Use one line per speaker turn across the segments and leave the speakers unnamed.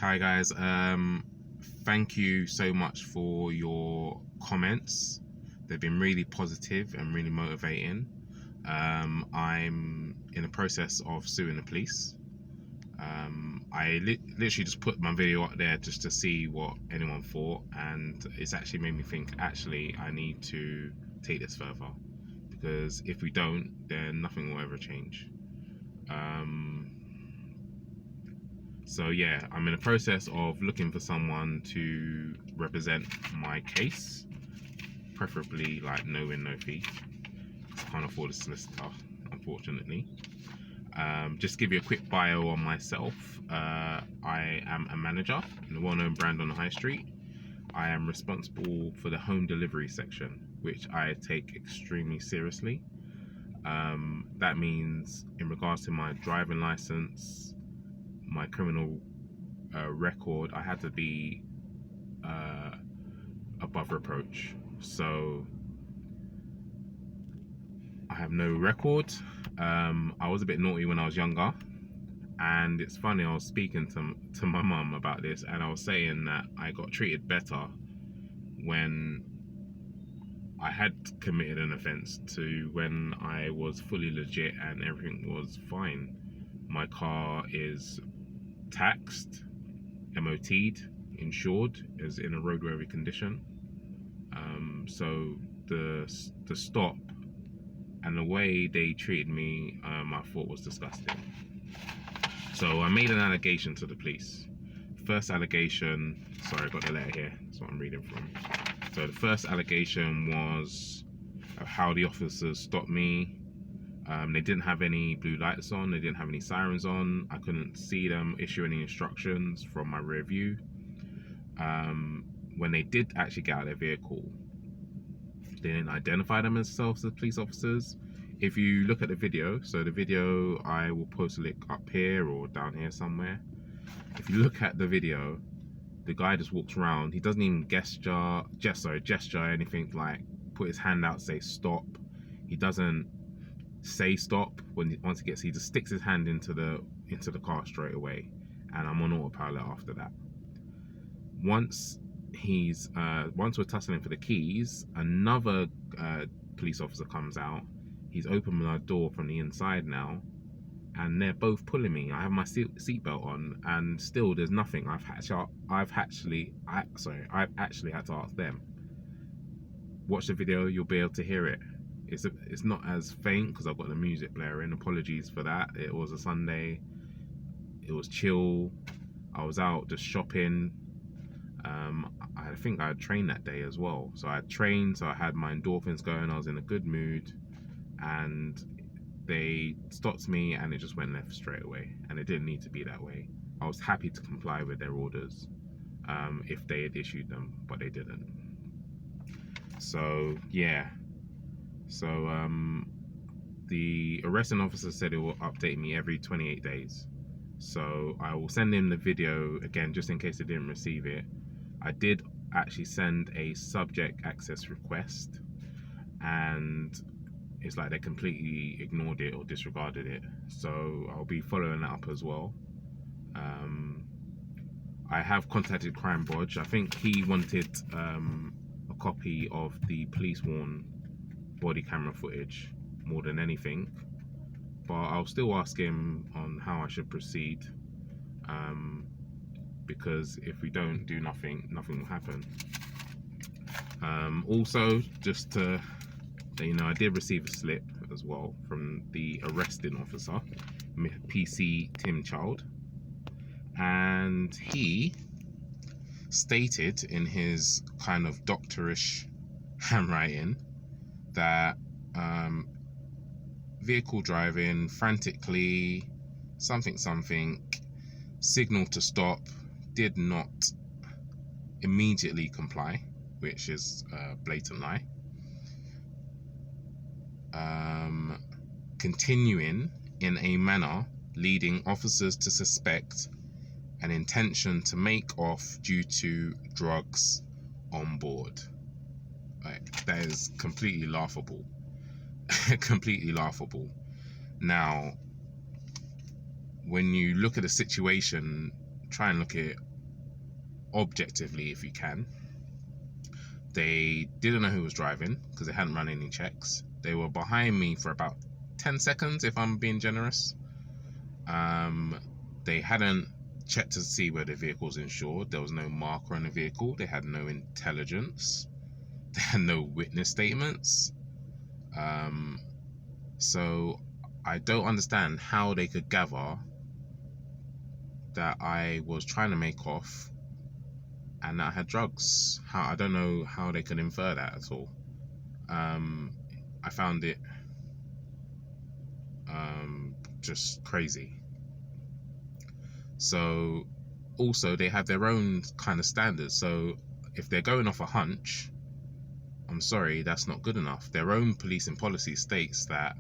Hi guys, thank you so much for your comments. They've been really positive and really motivating. I'm in the process of suing the police. I literally just put my video up there just to see what anyone thought, and it's actually made me think, actually I need to take this further, because if we don't, then nothing will ever change. So yeah, I'm in the process of looking for someone to represent my case, preferably like no win, no fee. I can't afford a solicitor, unfortunately. Just to give you a quick bio on myself. I am a manager in a well-known brand on the high street. I am responsible for the home delivery section, which I take extremely seriously. That means in regards to my driving license, my criminal record, I had to be above reproach. So I have no record. I was a bit naughty when I was younger, and it's funny, I was speaking to my mum about this, and I was saying that I got treated better when I had committed an offence to when I was fully legit and everything was fine. My car is taxed, MOT'd, insured, is in a roadworthy condition. So the stop and the way they treated me, I thought was disgusting. So I made an allegation to the police. First allegation, sorry, I got the letter here, that's what I'm reading from. So the first allegation was how the officers stopped me. They didn't have any blue lights on, they didn't have any sirens on, I couldn't see them issue any instructions from my rear view. When they did actually get out of their vehicle, they didn't identify themselves as police officers. If you look at the video, so the video, I will post a link up here or down here somewhere. If you look at the video, the guy just walks around. He doesn't even gesture anything, like put his hand out, say stop. He doesn't say stop once he just sticks his hand into the car straight away, and I'm on autopilot after that. Once we're tussling for the keys, another police officer comes out. He's opened my door from the inside now, and they're both pulling me. I have my seatbelt on, and still there's nothing. I've actually had to ask them. Watch the video, you'll be able to hear it. It's not as faint because I've got the music blaring. Apologies for that. It was a Sunday. It was chill. I was out just shopping. I think I had trained that day as well. So I had trained, so I had my endorphins going. I was in a good mood, and they stopped me, and it just went left straight away. And it didn't need to be that way. I was happy to comply with their orders if they had issued them, but they didn't. So yeah. So the arresting officer said it will update me every 28 days. So I will send him the video again, just in case they didn't receive it. I did actually send a subject access request, and it's like they completely ignored it or disregarded it. So I'll be following that up as well. I have contacted Crime Bodge. I think he wanted a copy of the police worn body camera footage more than anything, but I'll still ask him on how I should proceed, because if we don't do nothing will happen. Also, just to let you know, I did receive a slip as well from the arresting officer, PC Tim Child, and he stated in his kind of doctorish handwriting that vehicle driving frantically, something, signal to stop, did not immediately comply, which is a blatant lie. Continuing in a manner leading officers to suspect an intention to make off due to drugs on board. Like, that is completely laughable. Completely laughable. Now, when you look at the situation, try and look at it objectively if you can. They didn't know who was driving because they hadn't run any checks. They were behind me for about 10 seconds, if I'm being generous. They hadn't checked to see where the vehicle was insured. There was no marker on the vehicle. They had no intelligence. They had no witness statements. So I don't understand how they could gather that I was trying to make off and that I had drugs. I don't know how they could infer that at all. I found it just crazy. So also they have their own kind of standards. So if they're going off a hunch, I'm sorry, that's not good enough. Their own policing policy states that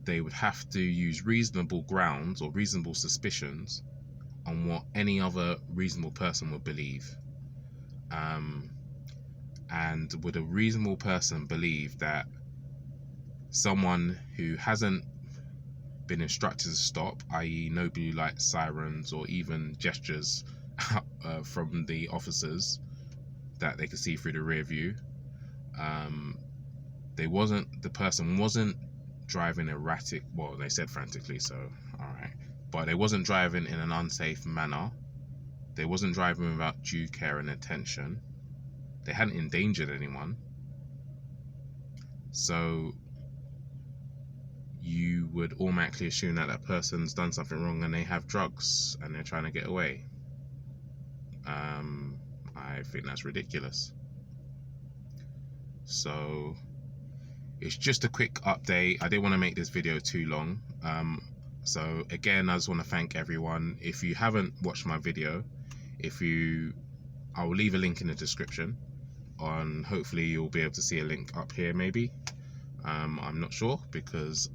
they would have to use reasonable grounds or reasonable suspicions on what any other reasonable person would believe. And would a reasonable person believe that someone who hasn't been instructed to stop, i.e. no blue light, sirens, or even gestures from the officers that they could see through the rear view, the person wasn't driving erratic, well, they said frantically, so alright, but they wasn't driving in an unsafe manner. They wasn't driving without due care and attention. They hadn't endangered anyone. So you would automatically assume that that person's done something wrong and they have drugs and they're trying to get away. I think that's ridiculous. So it's just a quick update. I didn't want to make this video too long. So again, I just want to thank everyone. If you haven't watched my video, I will leave a link in the description. Hopefully you'll be able to see a link up here maybe. I'm not sure because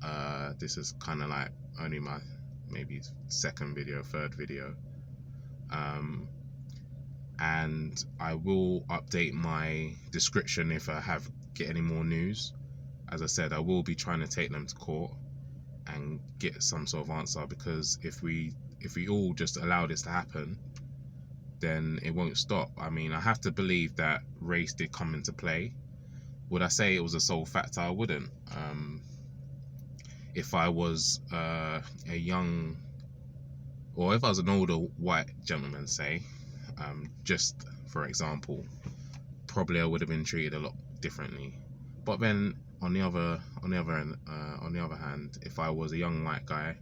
this is kind of like only my maybe second video, third video. And I will update my description if I get any more news. As I said, I will be trying to take them to court and get some sort of answer, because if we all just allow this to happen, then it won't stop. I mean, I have to believe that race did come into play. Would I say it was a sole factor? I wouldn't. If I was a young, or if I was an older white gentleman, say, just for example, probably I would have been treated a lot differently. But then on the other hand, if I was a young white guy,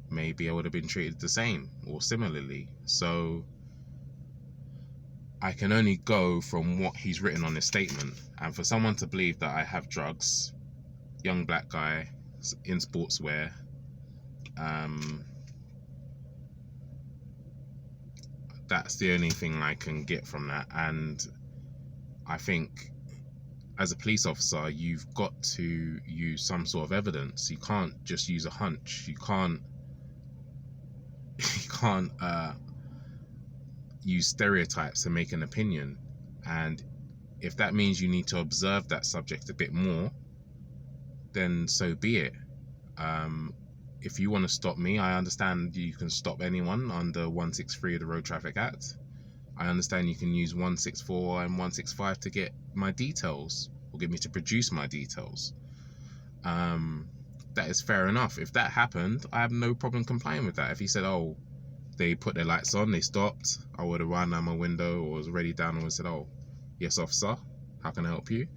maybe I would have been treated the same or similarly. So I can only go from what he's written on his statement. And for someone to believe that I have drugs, young black guy in sportswear, that's the only thing I can get from that. And I think as a police officer, you've got to use some sort of evidence. You can't just use a hunch. You can't use stereotypes to make an opinion. And if that means you need to observe that subject a bit more, then so be it. If you want to stop me, I understand you can stop anyone under 163 of the Road Traffic Act. I understand you can use 164 and 165 to get my details, or get me to produce my details. That is fair enough. If that happened, I have no problem complying with that. If he said, oh, they put their lights on, they stopped, I would have run down my window or was already down and would have said, oh, yes, officer, how can I help you?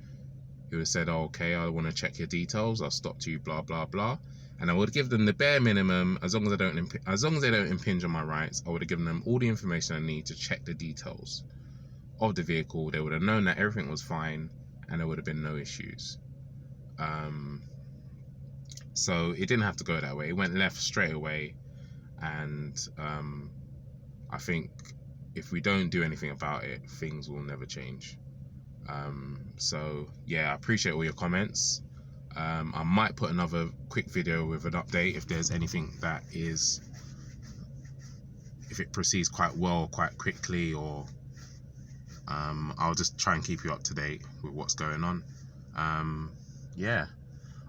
He would have said, oh, okay, I want to check your details, I'll stop to you, blah, blah, blah. And I would give them the bare minimum. As long as they don't impinge on my rights, I would have given them all the information I need to check the details of the vehicle. They would have known that everything was fine and there would have been no issues. So it didn't have to go that way. It went left straight away. And I think if we don't do anything about it, things will never change. So yeah, I appreciate all your comments. I might put another quick video with an update if there's anything that if it proceeds quite well, quite quickly, or I'll just try and keep you up to date with what's going on. Yeah.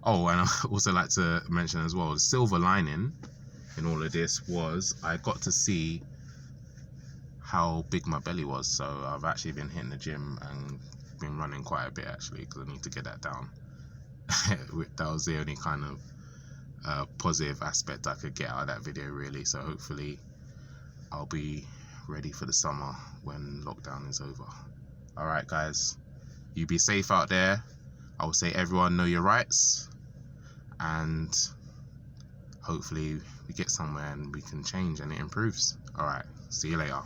Oh, and I also like to mention as well, the silver lining in all of this was I got to see how big my belly was. So I've actually been hitting the gym and been running quite a bit actually, because I need to get that down. That was the only kind of positive aspect I could get out of that video really. So hopefully I'll be ready for the summer when lockdown is over. Alright guys, you be safe out there. I will say everyone know your rights, and hopefully we get somewhere and we can change and it improves. Alright, see you later.